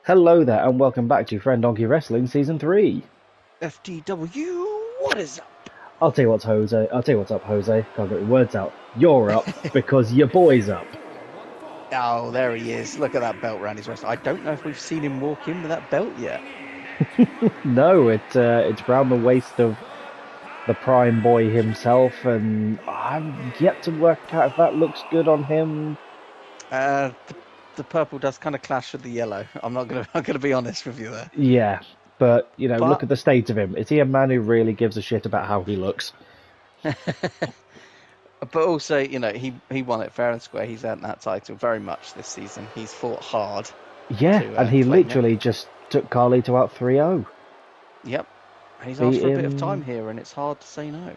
Hello there, and welcome back to Friendonkey Wrestling Season 3. FDW, what is up? I'll tell you what's Jose. I'll tell you what's up, Jose. Can't get my words out. You're up because your boy's up. Oh, there he is. Look at that belt around his waist. I don't know if we've seen him walk in with that belt yet. No, it's around the waist of the Prime Boy himself, and I'm yet to work out if that looks good on him. The purple does kind of clash with the yellow. I'm gonna be honest with you there. Yeah, but look But at the state of him. Is he a man who really gives a shit about how he looks? but also, he won it fair and square. He's earned that title very much this season. He's fought hard. Yeah, and he claim it. literally just took Carlito out 3-0. Yep. And he's asked for a bit of time here, and it's hard to say no.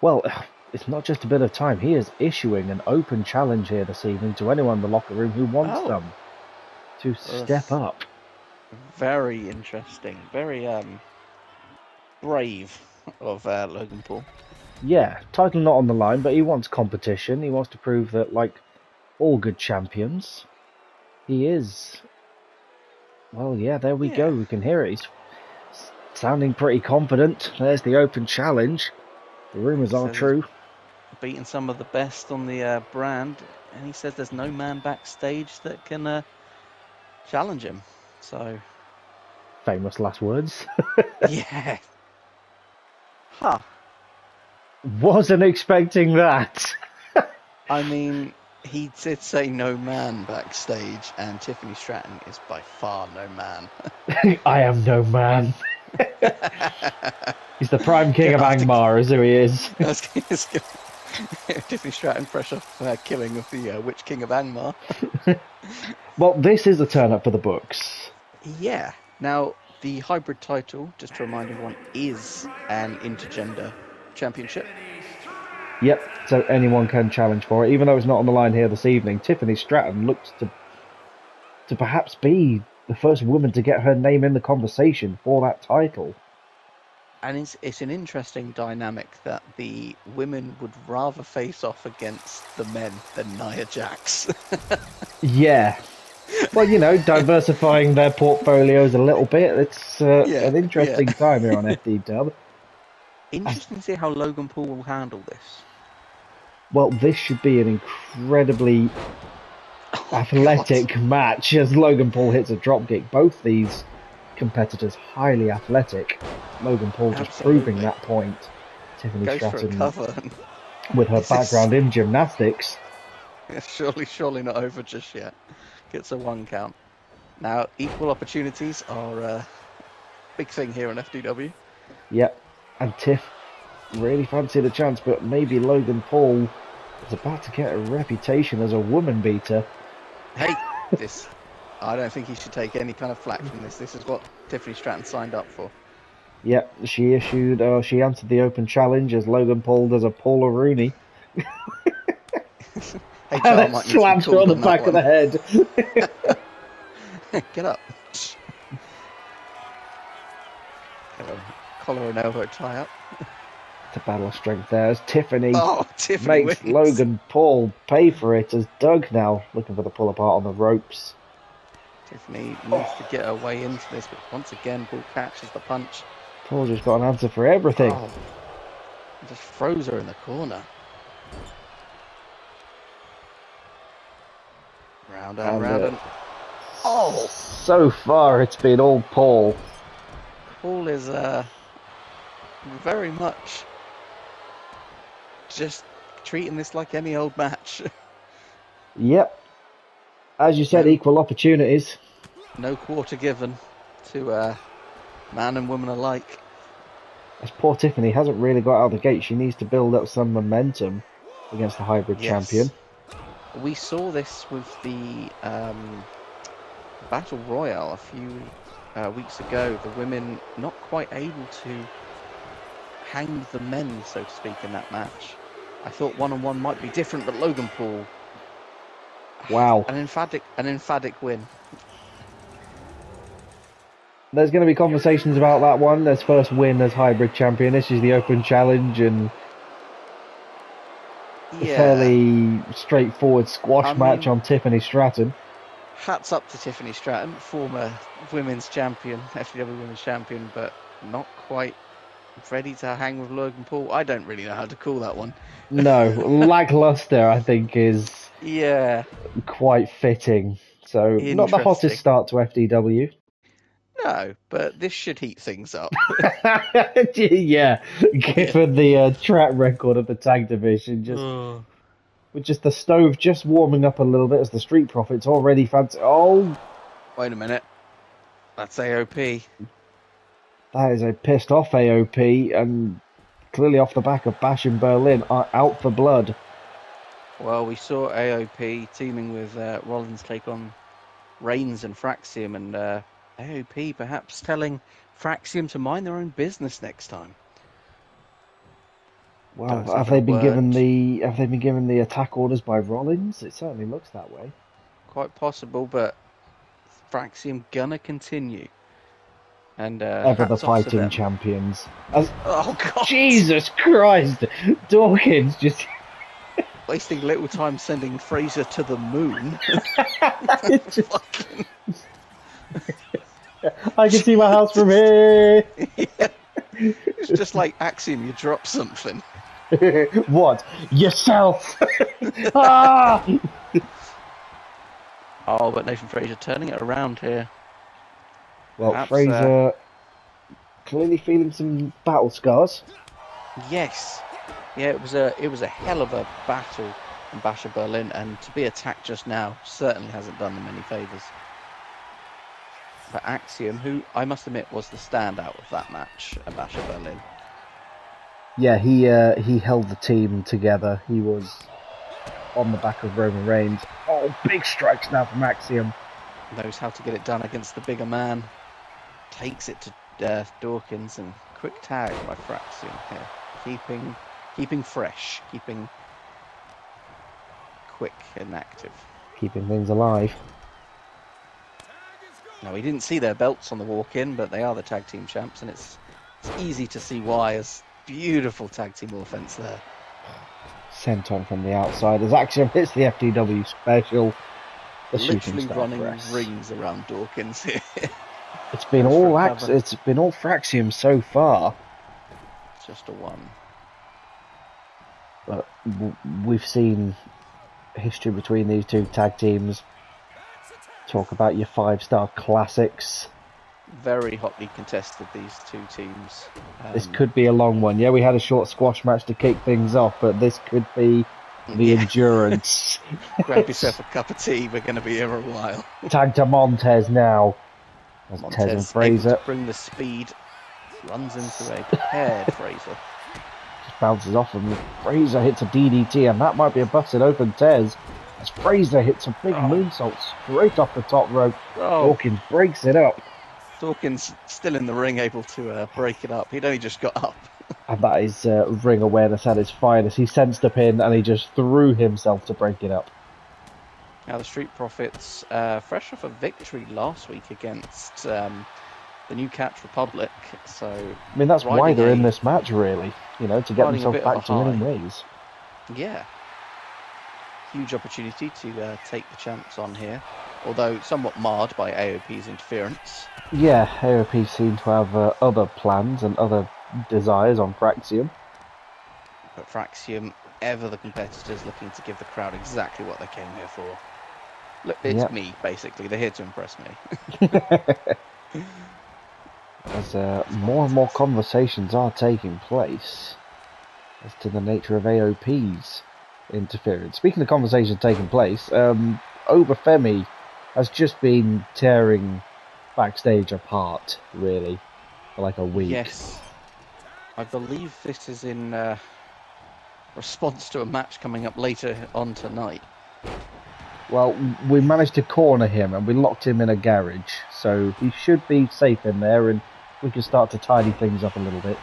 Well, it's not just a bit of time. He is issuing an open challenge here this evening to anyone in the locker room who wants them to step up. Very interesting. Very brave of Logan Paul. Yeah, title not on the line, but he wants competition. He wants to prove that, like all good champions, he is. Well, yeah, there we go. We can hear it. He's sounding pretty confident. There's the open challenge. The rumours are true. Beating some of the best on the brand, and he says there's no man backstage that can challenge him. So, famous last words. yeah. Huh. Wasn't expecting that. I mean, he did say no man backstage, and Tiffany Stratton is by far no man. I am no man. He's the prime king of Angmar, is who he is. Tiffany Stratton, fresh off killing of the Witch King of Angmar. Well, this is a turn up for the books. Yeah. Now, the hybrid title, just to remind everyone, is an intergender championship. Yep, so anyone can challenge for it, even though it's not on the line here this evening. Tiffany Stratton looks to perhaps be the first woman to get her name in the conversation for that title. And it's an interesting dynamic that the women would rather face off against the men than Nia Jax. Yeah. Well, diversifying their portfolios a little bit. It's an interesting time here on FDW. Interesting to see how Logan Paul will handle this. Well, this should be an incredibly athletic match as Logan Paul hits a dropkick. Both these competitors highly athletic. Logan Paul just proving that point. Tiffany Stratton with her background in gymnastics. Yeah, surely not over just yet. Gets a 1 count. Now, equal opportunities are a big thing here on FDW. Yep, and Tiff really fancied a chance, but maybe Logan Paul is about to get a reputation as a woman beater. Hey, I don't think he should take any kind of flack from this. This is what Tiffany Stratton signed up for. Yep, she answered the open challenge as Logan Paul does a Paula Rooney. Hey, and then slams her on the back of the head. Get up. Collar and elbow tie up. It's a battle of strength there as Tiffany makes wins. Logan Paul pay for it as Doug now looking for the pull apart on the ropes. Tiffany needs to get her way into this, but once again, Paul catches the punch. Paul just got an answer for everything. Just froze her in the corner. Round and round. So far it's been all Paul. Paul is very much just treating this like any old match. Yep. As you said, equal opportunities. No quarter given to man and woman alike. As poor Tiffany hasn't really got out of the gate, she needs to build up some momentum against the hybrid champion. We saw this with the Battle Royale a few weeks ago. The women not quite able to hang the men, so to speak, in that match. I thought one-on-one might be different, but Logan Paul. Wow. An emphatic win. There's going to be conversations about that one. There's first win as hybrid champion. This is the open challenge and a fairly straightforward squash match on Tiffany Stratton. hats up to Tiffany Stratton, former women's champion, FDW women's champion, but not quite ready to hang with Logan Paul. I don't really know how to call that one. No, lackluster, I think, is quite fitting. So, not the hottest start to FDW. No, but this should heat things up. Yeah, given the track record of the tag division, with just the stove just warming up a little bit as the Street Profits already fancy. Oh, wait a minute, that's AOP. That is a pissed off AOP, and clearly off the back of Bash in Berlin, are out for blood. Well, we saw AOP teaming with Rollins take on Reigns and Fraxium, and AOP perhaps telling Fraxium to mind their own business next time. Well, have they been given the attack orders by Rollins? It certainly looks that way. Quite possible, but Fraxium gonna continue. And ever the fighting champions. Oh God! Jesus Christ! Dawkins just wasting little time sending Fraser to the moon. I can see my house from here. Yeah. It's just like Axiom, you drop something. What? Yourself! Ah! Oh, but Nathan Fraser turning it around here. Well, perhaps, Fraser clearly feeling some battle scars. Yes. Yeah, it was a hell of a battle in Bash of Berlin, and to be attacked just now certainly hasn't done them any favours. But Axiom, who I must admit was the standout of that match at Bash of Berlin. Yeah, he held the team together. He was on the back of Roman Reigns. Oh, big strikes now from Axiom. Knows how to get it done against the bigger man. Takes it to Dawkins, and quick tag by Fraxium here. Keeping fresh, keeping quick and active. Keeping things alive. Now, we didn't see their belts on the walk-in, but they are the tag team champs, and it's easy to see why. As beautiful tag team offense there. Sent on from the outside as Axiom hits the FDW special. The literally running rings around Dawkins here. It's been all Fraxium so far. It's just a one. But we've seen history between these two tag teams. Talk about your 5-star classics. Very hotly contested, these two teams. This could be a long one. Yeah, we had a short squash match to kick things off, but this could be the endurance. Grab yourself a cup of tea, we're going to be here a while. Tag to Montez now. As Montez and Fraser bring the speed, runs into a paired Fraser. Just bounces off him. Fraser hits a DDT, and that might be a busted open Tez. As Fraser hits a big moonsault straight off the top rope. Dawkins breaks it up. Dawkins still in the ring, able to break it up. He'd only just got up. And that is ring awareness at its finest. He sensed the pin and he just threw himself to break it up. Now the Street Profits, fresh off a victory last week against the New Catch Republic. So I mean, that's why they're in this match, really. You know, to get themselves back to winning ways. Yeah. Huge opportunity to take the champs on here, although somewhat marred by AOP's interference. Yeah, AOP seem to have other plans and other desires on Fraxium. But Fraxium, ever the competitors, looking to give the crowd exactly what they came here for. Look, it's me, basically. They're here to impress me. As more and more conversations are taking place as to the nature of AOP's interference. Speaking of conversations taking place, Obafemi has just been tearing backstage apart, really, for like a week. Yes. I believe this is in response to a match coming up later on tonight. Well, we managed to corner him and we locked him in a garage, so he should be safe in there and we can start to tidy things up a little bit.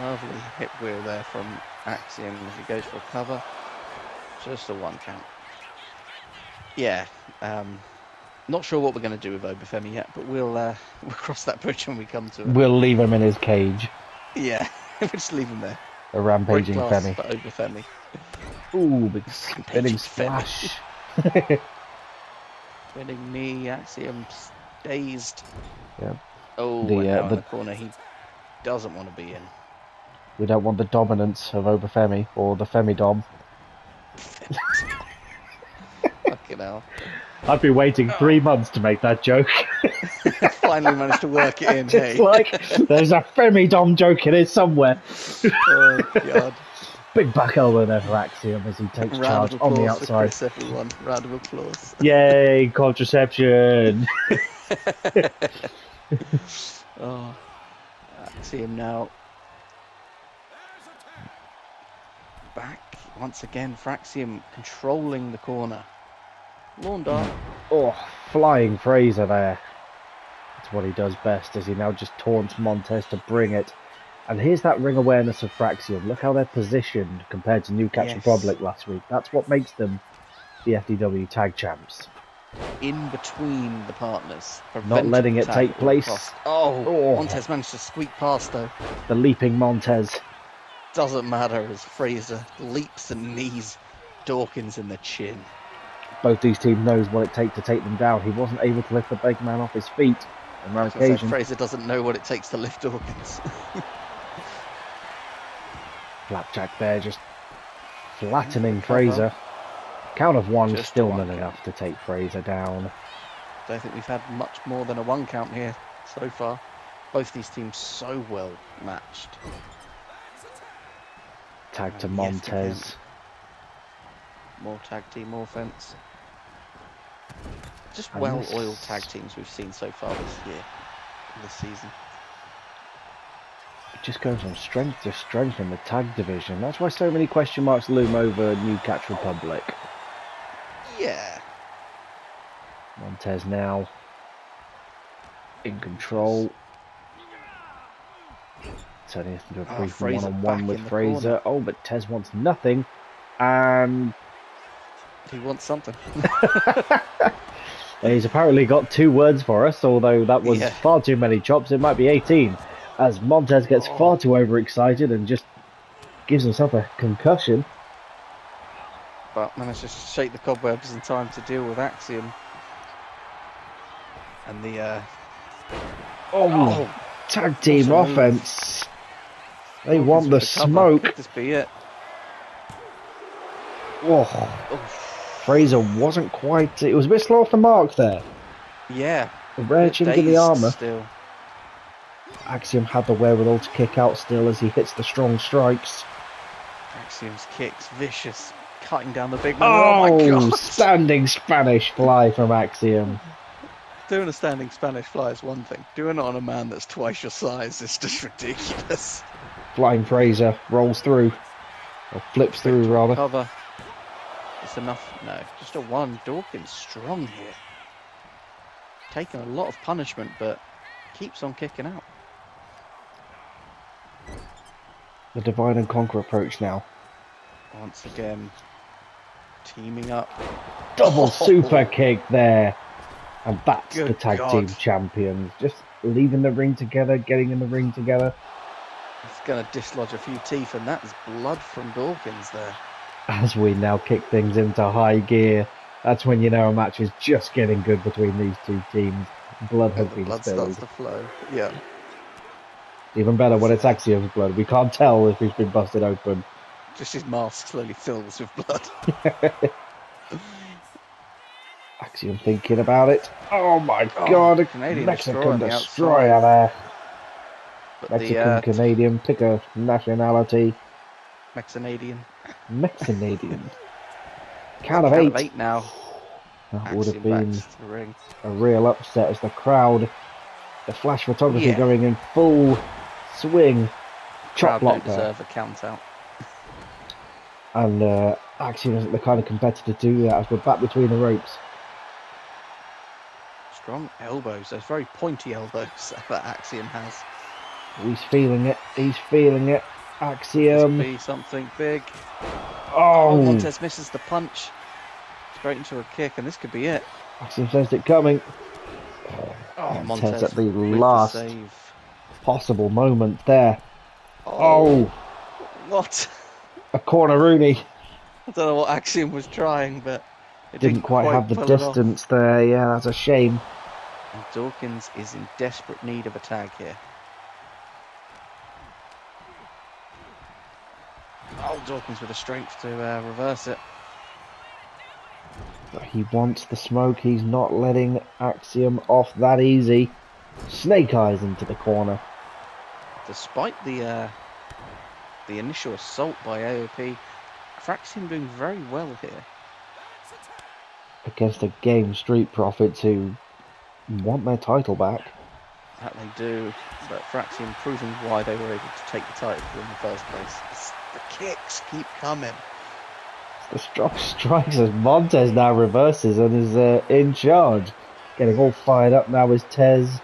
Lovely hip wheel there from Axiom as he goes for a cover. Just a one count. Yeah, not sure what we're going to do with Obafemi yet, but we'll cross that bridge when we come to it. We'll leave him in his cage. Yeah, we'll just leave him there. A rampaging Femi. For Obafemi. Ooh, big spinning splash. Spinning knee, Axiom dazed. Yeah. Oh, and now in the corner he doesn't want to be in. We don't want the dominance of Obafemi or the Femidom. Fucking hell. I've been waiting 3 months to make that joke. Finally managed to work it in, It's hey? like there's a Femidom joke in it somewhere. Oh, God. Big back elbow there for Axiom as he takes charge on the outside. For Chris, everyone. Round of applause. Yay, contraception! Oh, Axiom now. Back once again for Axiom, controlling the corner. Lawn dart. Oh, flying Fraser there. That's what he does best, as he now just taunts Montez to bring it. And here's that ring awareness of Fraxium. Look how they're positioned compared to Newcastle Republic last week. That's what makes them the FDW tag champs. In between the partners. Not letting it take place. Oh, Montez managed to squeak past though. The leaping Montez. Doesn't matter as Fraser leaps and knees Dawkins in the chin. Both these teams knows what it takes to take them down. He wasn't able to lift the big man off his feet on that occasion. Fraser doesn't know what it takes to lift Dawkins. Flapjack there, just flattening Fraser. Count of one, just still not enough to take Fraser down. Don't think we've had much more than a 1 count here so far. Both these teams so well matched. Tag to Montez. More tag team offense. Just well-oiled tag teams we've seen so far this season. It just goes from strength to strength in the tag division. That's why so many question marks loom over Newcastle Republic. Yeah. Montez now in control. Turning this into a brief one-on-one with Fraser. Oh, but Tez wants nothing. And he wants something. He's apparently got 2 words for us, although that was far too many chops. It might be 18, as Montez gets far too overexcited and just gives himself a concussion. But managed to shake the cobwebs in time to deal with Axiom. And the tag team offense. They want the smoke. Could this be it? Fraser wasn't quite. It was a bit slow off the mark there. Yeah. A rare chink in the armour. Still. Axiom had the wherewithal to kick out still as he hits the strong strikes. Axiom's kicks vicious, cutting down the big man. Oh my God! Standing Spanish fly from Axiom. Doing a standing Spanish fly is one thing. Doing it on a man that's twice your size is just ridiculous. Flying Fraser rolls through, or flips through rather. Cover. It's enough. No, just a 1. Dawkins strong here. Taking a lot of punishment, but keeps on kicking out. The divide and conquer approach now. Once again, teaming up. Double super kick there. And that's Good the tag God. team champions. Just leaving the ring together, getting in the ring together. It's going to dislodge a few teeth, and that is blood from Dawkins there. As we now kick things into high gear, that's when you know a match is just getting good between these 2 teams. Blood has been blood spilled. starts to flow. Yeah. Even better when it's Axiom's blood. We can't tell if he's been busted open. Just his mask slowly fills with blood. Axiom thinking about it. Oh my God! A Canadian Mexican destroyer destroyer there. But Mexican, Canadian, pick a nationality. Mexanadian. Count of 8 now. That would have been ring. a real upset as the crowd, the flash photography going in full swing. Chop block there. Deserve a count out. And Axiom isn't the kind of competitor to do that as we're back between the ropes. Strong elbows, those very pointy elbows that Axiom has. He's feeling it. Axiom. This be something big. Oh, Montez misses the punch. Straight into a kick, and this could be it. Axiom sensed it coming. Montez at the last possible moment there. Oh. What? A corner Rooney. I don't know what Axiom was trying, but Didn't quite have the pull it off. distance there. Yeah, that's a shame. And Dawkins is in desperate need of a tag here. Oh, Dawkins with the strength to reverse it. But he wants the smoke. He's not letting Axiom off that easy. Snake eyes into the corner. Despite the initial assault by AOP, Fraxium doing very well here. Against a game Street Profits who want their title back. That they do, but Fraxium proving why they were able to take the title in the first place. The kicks keep coming. The strong strikes as Montez now reverses and is in charge. Getting all fired up now is Tez.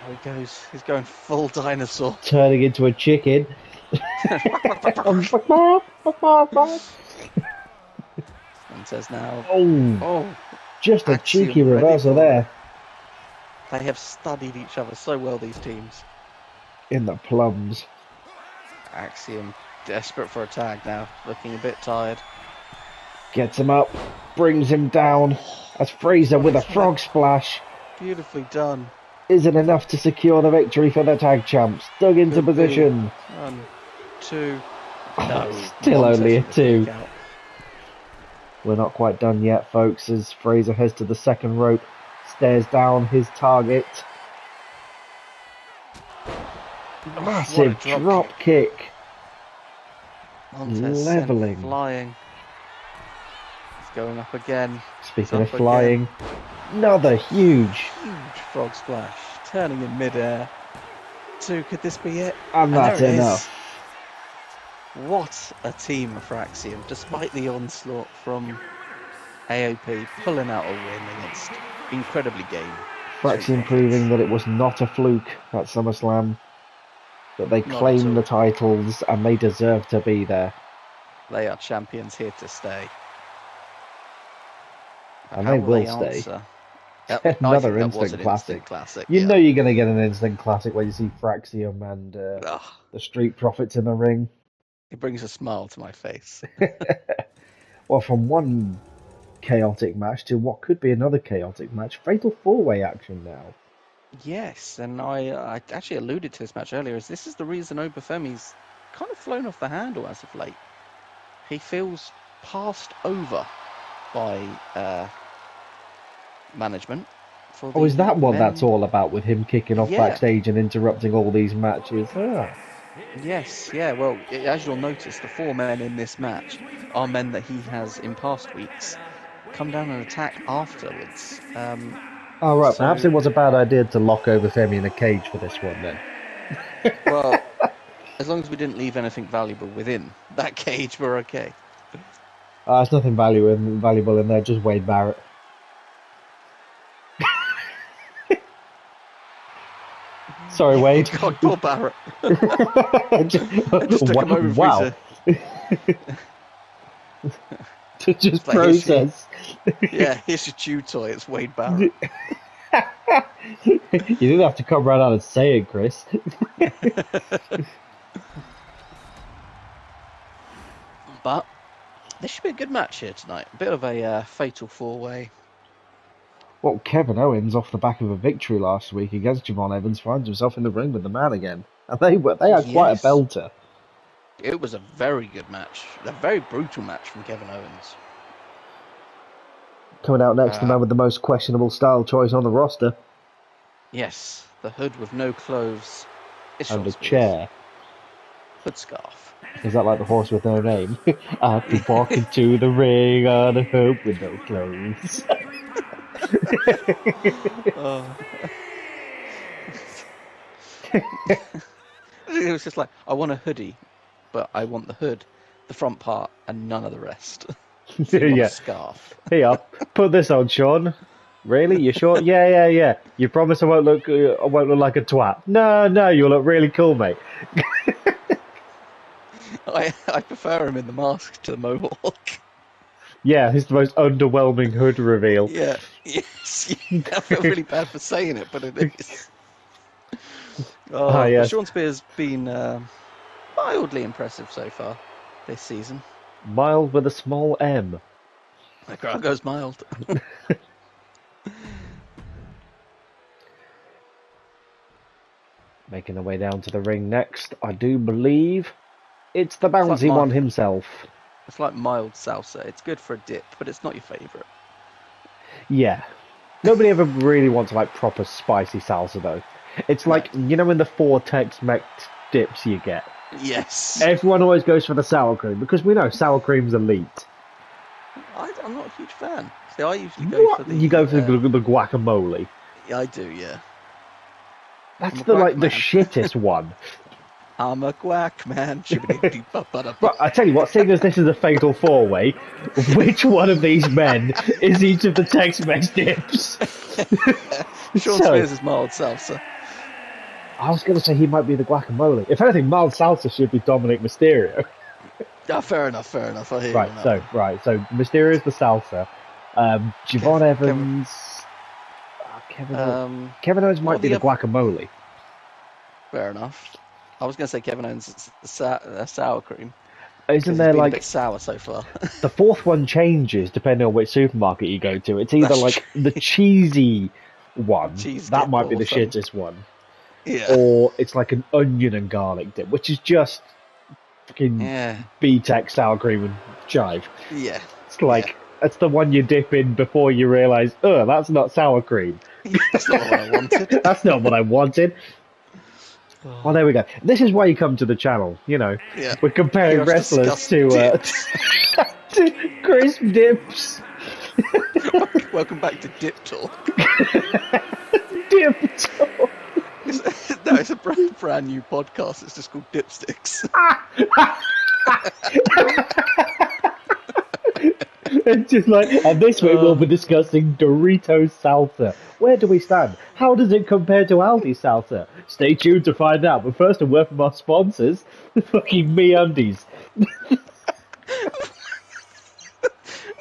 There he goes. He's going full dinosaur. Turning into a chicken. Montez now. Oh, just a Axiom cheeky ready reversal for there. They have studied each other so well, these teams. In the plums. Axiom desperate for a tag now, looking a bit tired. Gets him up, brings him down. As Fraser with a frog splash. Beautifully done. Isn't enough to secure the victory for the tag champs. Dug into position. 1, 2. No, still Montez only a with the 2. kick out. We're not quite done yet, folks, as Fraser heads to the second rope, stares down his target. Massive drop kick. Montez Leveling. Flying. He's going up again. Speaking of flying, another huge Frog splash. Turning in midair. 2, could this be it? And that's there it enough. is. What a team of Fraxium, despite the onslaught from AOP, pulling out a win against incredibly game. Fraxium proving that it was not a fluke at SummerSlam, that they Not at claim all. the titles and they deserve to be there. They are champions here to stay. And How they will answer? stay. I think Another that was instant an classic. instant classic. You yeah. know you're going to get an instant classic when you see Fraxium and the Street Profits in the ring. It brings a smile to my face. Well, from one chaotic match to what could be another chaotic match, fatal four-way action now. Yes, and I actually alluded to this match earlier, as this is the reason Obafemi's kind of flown off the handle as of late. He feels passed over by management. Oh, is that what that's all about, with him kicking off Yeah. backstage and interrupting all these matches? Ah. Yes, yeah, well, as you'll notice, the 4 men in this match are men that he has, in past weeks, come down and attack afterwards. Oh, right, So- perhaps it was a bad idea to lock Obafemi in a cage for this one, then. Well, as long as we didn't leave anything valuable within that cage, we're okay. There's nothing valuable in there, just Wade Barrett. Sorry, Wade. God, poor Barrett. Just took him over wow. To just like, process. Yeah, here's your chew toy, it's Wade Barrett. You didn't have to come right out and say it, Chris. But this should be a good match here tonight. A bit of a fatal 4-way. Well, Kevin Owens, off the back of a victory last week against Javon Evans, finds himself in the ring with the man again. And they had quite a Yes. belter. It was a very good match. A very brutal match from Kevin Owens. Coming out next, the man with the most questionable style choice on the roster. Yes, the hood with no clothes. It's And a Sean Spears. chair. Hood scarf. Is that like the horse with no name? I've been walking to the ring on a hoop with no clothes. It was just like, I want a hoodie, but I want the hood, the front part, and none of the rest. So you want Yeah. a scarf. Here, put this on, Sean. Really? You sure? Yeah. You promise I won't look like a twat? No, you'll look really cool, mate. I prefer him in the mask to the mohawk. Yeah, it's the most underwhelming hood reveal. Yeah, yes. I feel really bad for saying it, but it is. Yes. Sean Spears been mildly impressive so far this season. Mild with a small M. The crowd goes mild. Making their way down to the ring next, I do believe it's the bouncy one himself. It's like mild salsa. It's good for a dip, but it's not your favourite. Yeah. Nobody ever really wants like proper spicy salsa though. It's like, you know, in the 4 Tex-Mex dips you get. Yes. Everyone always goes for the sour cream because we know sour cream's elite. I'm not a huge fan. See, I usually go for the... You go for the guacamole. Yeah, I do, yeah. That's the shittest one. I'm a guac man. Right, I tell you what, seeing as this is a fatal 4-way, which one of these men is each of the Tex-Mex dips? Sean Spears is mild salsa. I was going to say he might be the guacamole. If anything, mild salsa should be Dominic Mysterio. Fair enough. I hear right, so Mysterio's the salsa. Javon Evans... Kevin Owens might be the guacamole. Fair enough. I was going to say Kevin Owens is sour cream. Isn't there like a bit sour so far? The 4th one changes depending on which supermarket you go to. It's either like the cheesy one, that might be the shittest one, or it's like an onion and garlic dip, which is just fucking BTEC sour cream and chive. Yeah, it's like that's the one you dip in before you realise, oh, that's not sour cream. That's not what I wanted. That's not what I wanted. Well, there we go. This is why you come to the channel, you know. Yeah. We're comparing wrestlers to crisp dips. Welcome back to Dip Talk. Dip Talk. It's a brand new podcast. It's just called Dipsticks. It's just like, and this week we'll be discussing Doritos salsa. Where do we stand? How does it compare to Aldi salsa? Stay tuned to find out. But first, a word from our sponsors, fucking MeUndies.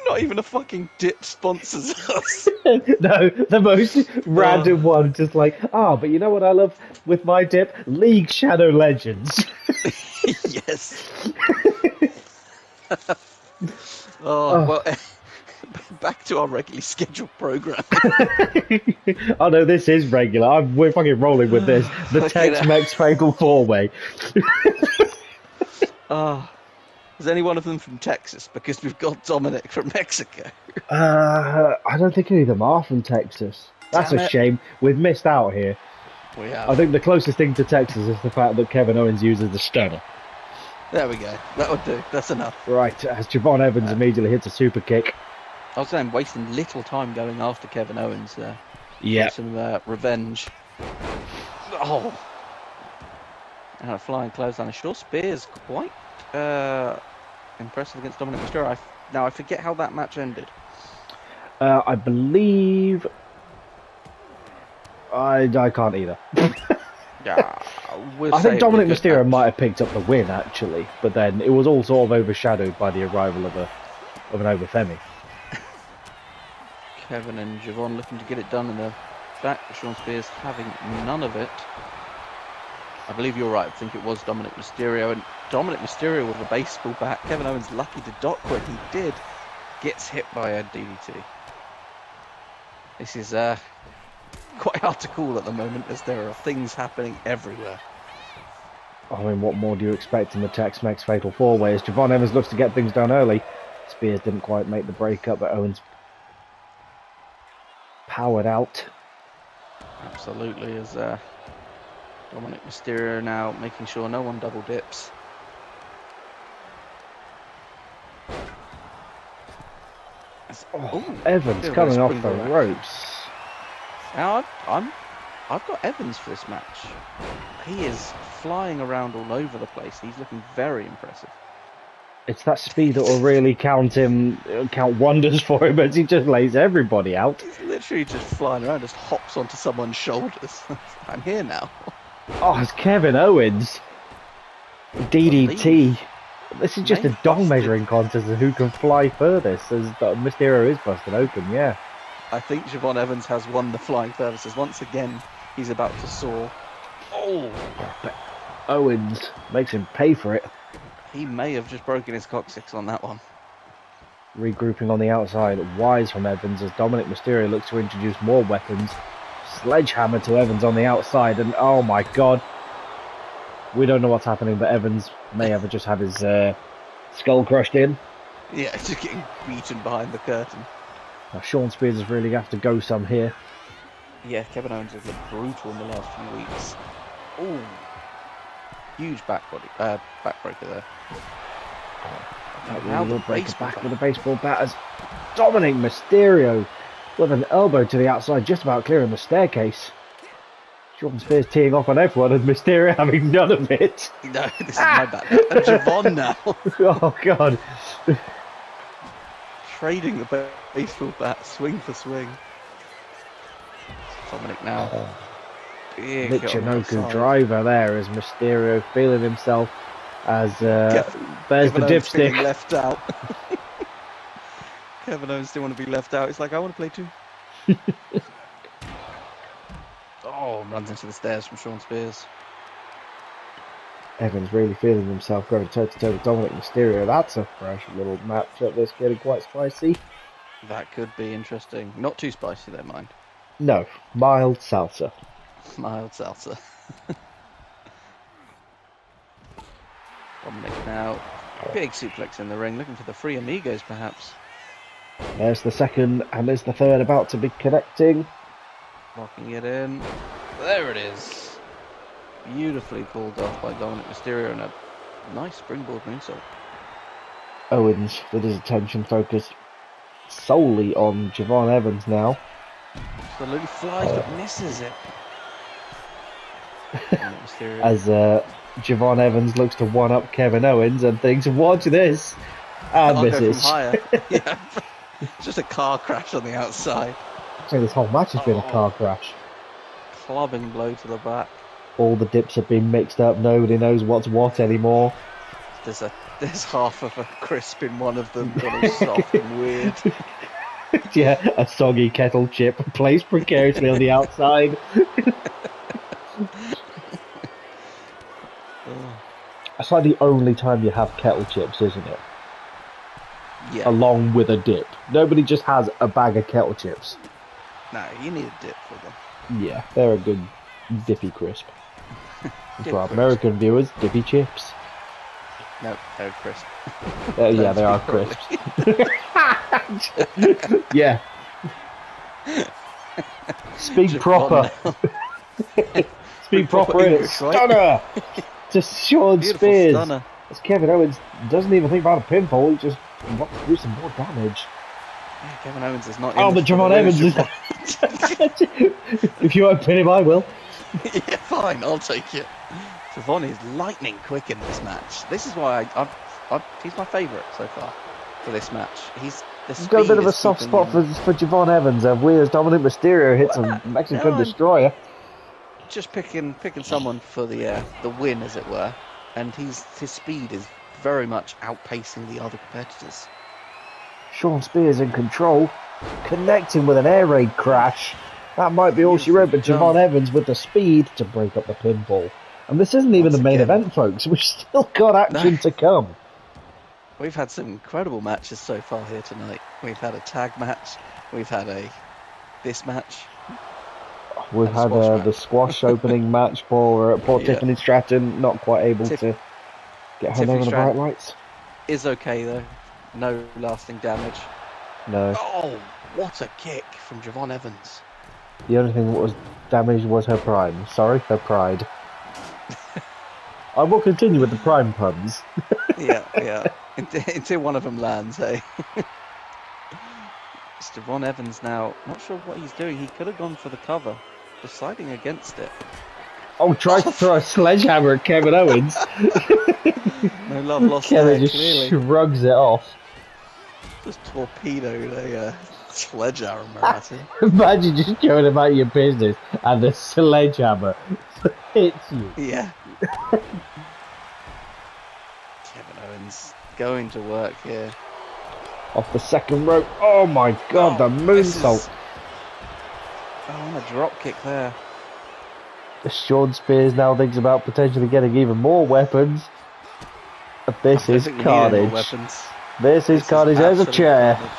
Not even a fucking dip sponsors us. No, the most random one, just like, but you know what I love with my dip? League Shadow Legends. Yes. Well, back to our regularly scheduled program. Oh no, this is regular. We're fucking rolling with this. The Tex-Mex Fatal 4-way. Is any one of them from Texas? Because we've got Dominic from Mexico. I don't think any of them are from Texas. That's a shame. We've missed out here. We have. I think the closest thing to Texas is the fact that Kevin Owens uses the stunner. There we go. That would do. That's enough. Right, as Javon Evans immediately hits a super kick. I was saying, wasting little time going after Kevin Owens. Yeah. Some revenge. Oh. And a flying clothesline. Sure, Spears quite impressive against Dominic Mysterio. Now, I forget how that match ended. I believe... I can't either. Yeah, I think Dominic Mysterio might have picked up the win, actually, but then it was all sort of overshadowed by the arrival of an over-Femi. Kevin and Javon looking to get it done in the back, but Sean Spears having none of it. I believe you're right. I think it was Dominic Mysterio, and Dominic Mysterio with a baseball bat. Kevin Owens lucky to duck when he did. Gets hit by a DDT. This is quite hard to call at the moment, as there are things happening everywhere. I mean, what more do you expect in the Tex-Mex Fatal 4-way? As Javon Evans looks to get things done early. Spears didn't quite make the break up, but Owens powered out. Absolutely, as Dominic Mysterio now making sure no one double dips. Evans coming off the ropes. Now I've got Evans for this match. He is flying around all over the place. He's looking very impressive. It's that speed that will really count wonders for him as he just lays everybody out. He's literally just flying around, just hops onto someone's shoulders. I'm here now. Oh, it's Kevin Owens. DDT. This is just a dong measuring contest of who can fly furthest, as Mysterio is busted open, yeah. I think Javon Evans has won the flying furthest, as once again he's about to soar. Oh! But Owens makes him pay for it. He may have just broken his coccyx on that one. regrouping on the outside. Wise from Evans as Dominic Mysterio looks to introduce more weapons. Sledgehammer to Evans on the outside, and oh my god. We don't know what's happening, but Evans may have just had his skull crushed in. Yeah, just getting beaten behind the curtain. Now, Sean Spears is really going to have to go some here. Yeah, Kevin Owens has looked brutal in the last few weeks. Oh, huge backbreaker there. That really will break it back with a baseball bat as Dominic Mysterio with an elbow to the outside, just about clearing the staircase. Sean Spears teeing off on everyone and Mysterio having none of it. No, this is my bat. And Javon now. Oh god. Trading the baseball bat, swing for swing. Dominic now. Big Michinoku driver there as Mysterio feeling himself as there's the dipstick. Left out. Kevin Owens didn't want to be left out. He's like, I want to play too. Oh, runs into the stairs from Sean Spears. Evans really feeling himself going toe-to-toe with Dominic Mysterio. That's a fresh little matchup that's getting quite spicy. That could be interesting. Not too spicy though, mind. No, mild salsa. Mild salsa. Dominic now. Big suplex in the ring, looking for the Free Amigos perhaps. There's the second and there's the third about to be connecting. Locking it in. There it is. Beautifully pulled off by Dominic Mysterio and a nice springboard moonsault. Owens with his attention focused solely on Javon Evans now. Absolutely flies but misses it. As Javon Evans looks to one-up Kevin Owens and thinks, watch this, and misses. Go from higher. Yeah. Just a car crash on the outside. So this whole match has been a car crash. Clubbing blow to the back. All the dips have been mixed up. Nobody knows what's what anymore. There's half of a crisp in one of them, but it's soft and weird. Yeah, a soggy kettle chip placed precariously on the outside. It's like the only time you have kettle chips, isn't it? Yeah. Along with a dip. Nobody just has a bag of kettle chips. No, you need a dip for them. Yeah, they're a good dippy crisp. For our crisp. American viewers, dippy chips. No, they're crisp. Yeah, they are crisps. Yeah. Speak proper. Speak proper in it. Stunner! To Sean Spears. Stunner. As Kevin Owens doesn't even think about a pinfall, he just wants to do some more damage. Yeah, Kevin Owens is not. Oh, but Javon Evans is. If you won't pin him, I will. Yeah, fine, I'll take it. Javon is lightning quick in this match. This is why he's my favourite so far for this match. He's got a bit of a soft spot for Javon Evans. We as Dominic Mysterio hits a Mexican destroyer. Just picking someone for the win, as it were, and his speed is very much outpacing the other competitors. Sean Spears in control, connecting with an air raid crash. That might be all she wrote, but Javon Evans with the speed to break up the pinfall. And this isn't even the main event, folks. We've still got action to come. We've had some incredible matches so far here tonight. We've had a tag match. We've had this match. We've had the squash opening match for Tiffany Stratton, not quite able to get her name on the bright lights. Is okay though. No lasting damage. No. Oh, what a kick from Javon Evans. The only thing that was damaged was her prime. Sorry, her pride. I will continue with the prime puns. Yeah. Until one of them lands, hey. It's Javon Evans now. Not sure what he's doing. He could have gone for the cover. Deciding against it. Oh, tries to throw a sledgehammer at Kevin Owens. No love lost Kevin there, just clearly. shrugs it off. Just torpedoed a sledgehammer at him. Imagine just going about your business and the sledgehammer hits you. Yeah. Kevin Owens going to work here. Off the second rope. Oh my god, the moonsault. Oh, and a drop kick there. Sean Spears now thinks about potentially getting even more weapons. This is carnage. This is carnage. There's a absolute chair. carnage.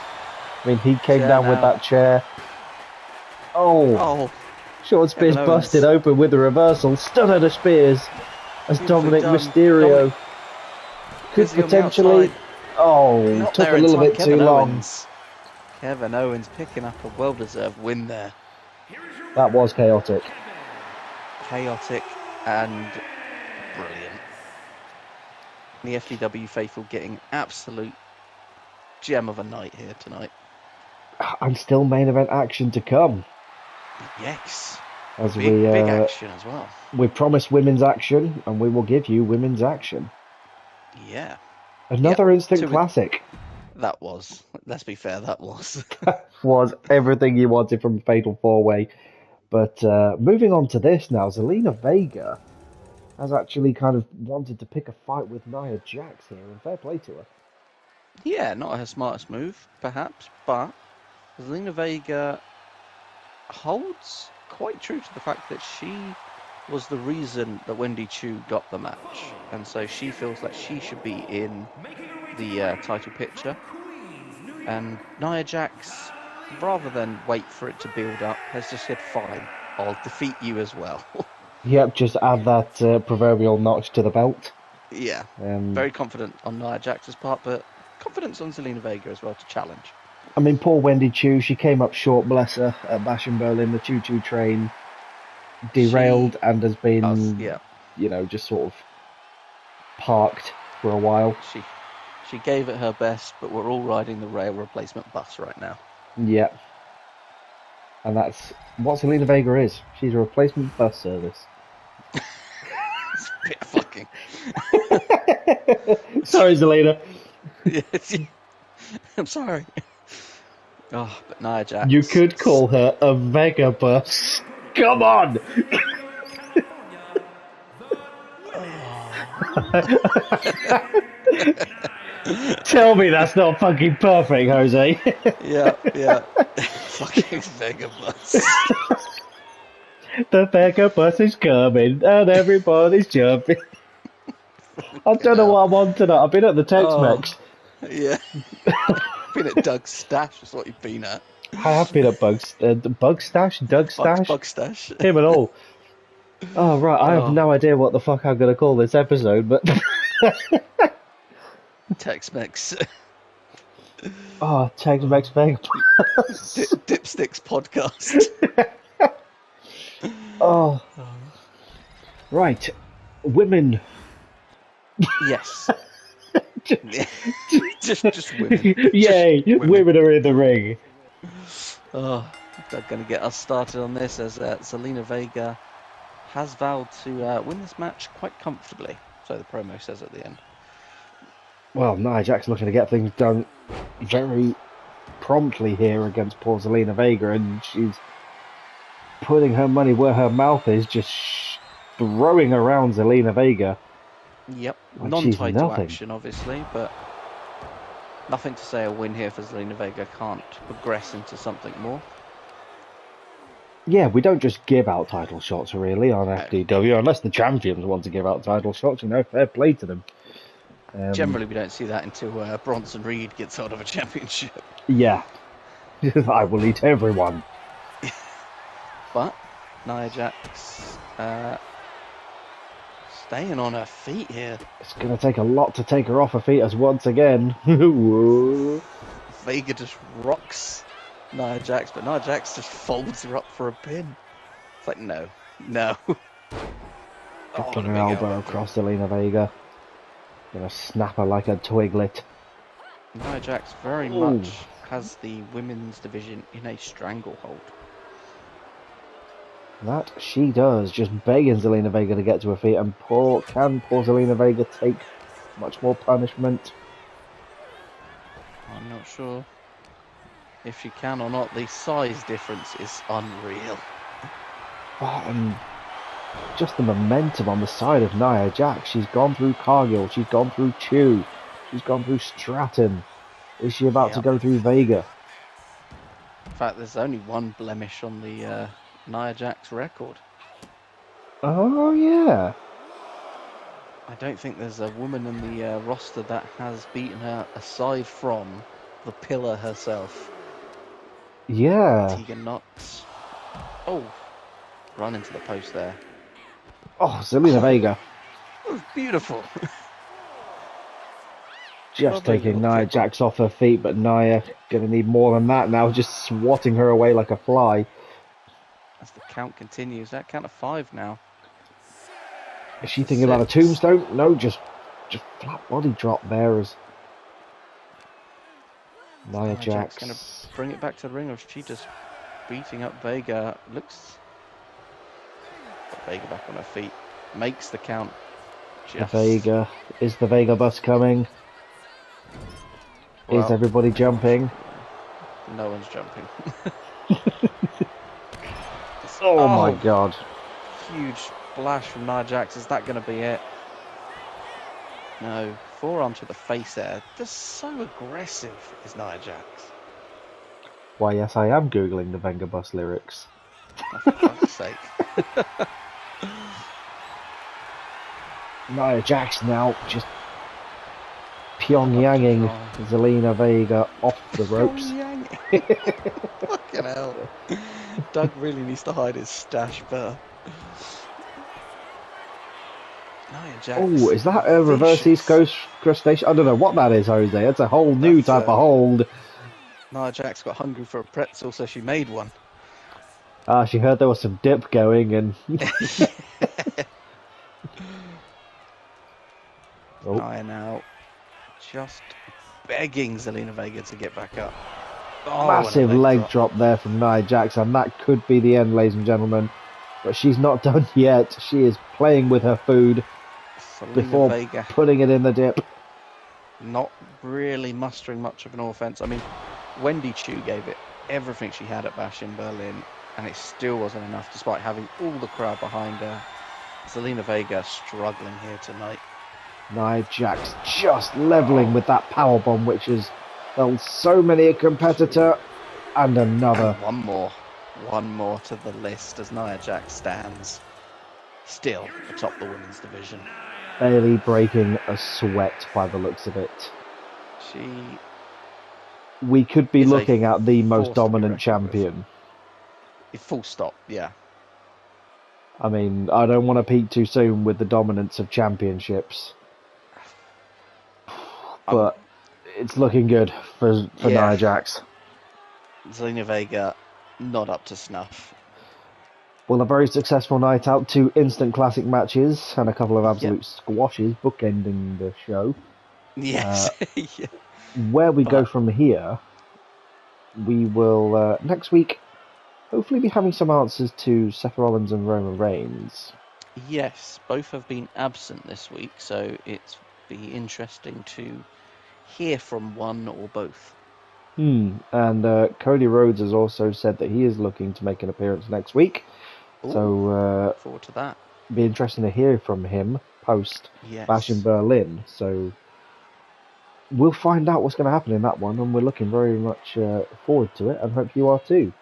I mean, he came Chair down with now. that chair. Oh, Oh, short spears Kevin Owens. busted open with the reversal. Stunner to spears as Beautifully Dominic done. Mysterio could Busy on the potentially. outside. Oh, Not took there a in little time. bit too long. Kevin Owens picking up a well-deserved win there. That was chaotic. Chaotic and brilliant. The FDW faithful getting absolute gem of a night here tonight. And still main event action to come. Yes. As Big action as well. We promised women's action, and we will give you women's action. Yeah. Another instant classic. That was. Let's be fair, that was. Was everything you wanted from Fatal 4-Way. But moving on to this now, Zelina Vega has actually kind of wanted to pick a fight with Nia Jax here, and fair play to her. Yeah, not her smartest move, perhaps, but Zelina Vega holds quite true to the fact that she was the reason that Wendy Chu got the match, and so she feels like she should be in the title picture. And Nia Jax, rather than wait for it to build up, has just said, fine, I'll defeat you as well. Yep, just add that proverbial notch to the belt. Yeah, very confident on Nia Jax's part, but confidence on Zelina Vega as well to challenge. I mean, poor Wendy Chu, she came up short, bless her, at Bash in Berlin. The choo-choo train derailed and has been, you know, just sort of parked for a while. She gave it her best, but we're all riding the rail replacement bus right now. Yeah. And that's what Zelina Vega is. She's a replacement bus service. It's a bit fucking... Sorry, Zelina. I'm sorry. Oh, but Nia Jax... You could call her a Vegabus. Come on! Tell me that's not fucking perfect, Jose. Yeah. Fucking Vegabus. The Vegabus is coming and everybody's jumping. I don't know what I'm on tonight. I've been at the Tex-Mex. Yeah. Been at Doug's Stash, is what you've been at. I have been at Bug Stash? Doug Stash? Bug Stash. Him and all. Oh, right. I have no idea what the fuck I'm going to call this episode, but... Tex-Mex. Oh, Tex-Mex Vegabus. Dipsticks podcast. Oh. Right. Women. Yes. just women. Yay, just women are in the ring. Oh, they're going to get us started on this as Zelina Vega has vowed to win this match quite comfortably. So the promo says at the end. Well, Nia Jax looking to get things done very promptly here against poor Zelina Vega, and she's putting her money where her mouth is, just throwing around Zelina Vega. Yep, like non-title action, obviously, but nothing to say a win here for Zelina Vega can't progress into something more. Yeah, we don't just give out title shots, really, on FDW, unless the champions want to give out title shots, you know, fair play to them. Generally, we don't see that until Bronson Reed gets hold of a championship. Yeah. I will eat everyone. But Nia Jax staying on her feet here. It's going to take a lot to take her off her feet as once again. Vega just rocks Nia Jax, but Nia Jax just folds her up for a pin. It's like, no. Dropping her elbow across Zelina Vega. Gonna snap her like a twiglet. Nia Jax very much has the women's division in a stranglehold. That she does, just begging Zelina Vega to get to her feet, and can poor Zelina Vega take much more punishment? I'm not sure if she can or not. The size difference is unreal. And just the momentum on the side of Nia Jax. She's gone through Cargill, she's gone through Chu, she's gone through Stratton. Is she about to go through Vega? In fact, there's only one blemish on the Nia Jax record. Oh, yeah. I don't think there's a woman in the roster that has beaten her aside from the pillar herself. Yeah. Tegan Knox. Oh, run into the post there. Oh, Zelina Vega. It was beautiful. Just Lovely taking little Nia kick. Jax off her feet, but Nia going to need more than that now, just swatting her away like a fly. As the count continues, that count of 5 now. Is she That's thinking about a 6. tombstone? No, just flat body drop there as Nia Jack's going to Jax. bring it back to the ring, or is she just beating up Vega? Looks. Got Vega back on her feet. Makes the count. The Vega. Is the Vegabus coming? Well, is everybody jumping? No one's jumping. Oh my god. Huge splash from Nia Jax. Is that going to be it? No. Forearm to the face there. Just so aggressive is Nia Jax. Why, yes, I am Googling the Vegabus lyrics. Oh, for fuck's sake. Nia Jax now just Pyongyanging Zelina Vega off the ropes. Fucking hell. Doug really needs to hide his stash better. Nia Jax. Oh, is that a reverse East Coast crustacean? I don't know what that is, Jose. It's a whole new type of hold. Nia Jax got hungry for a pretzel, so she made one. She heard there was some dip going and... Nia now just begging Zelina Vega to get back up. Oh, massive leg drop there from Nia Jax, and that could be the end, ladies and gentlemen. But she's not done yet. She is playing with her food before Vega putting it in the dip. Not really mustering much of an offense. I mean, Wendy Chu gave it everything she had at Bash in Berlin, and it still wasn't enough despite having all the crowd behind her. Zelina Vega struggling here tonight. Nia Jax just leveling with that powerbomb, which has held so many a competitor, and another. And one more to the list as Nia Jax stands still atop the women's division. Barely breaking a sweat by the looks of it. We could be looking at the most dominant champion. Full stop, yeah. I mean, I don't want to peak too soon with the dominance of championships. But it's looking good for Nia Jax. Zelina Vega not up to snuff. Well, a very successful night out, 2 instant classic matches and a couple of absolute squashes bookending the show. Yes. Where we go from here, we will next week hopefully be having some answers to Seth Rollins and Roman Reigns. Yes, both have been absent this week, so it's be interesting to hear from one or both. And Cody Rhodes has also said that he is looking to make an appearance next week. Ooh, so forward to that. Be interesting to hear from him post Bash in Berlin. So we'll find out what's going to happen in that one, and we're looking very much forward to it, and hope you are too.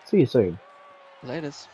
See you soon. Laters.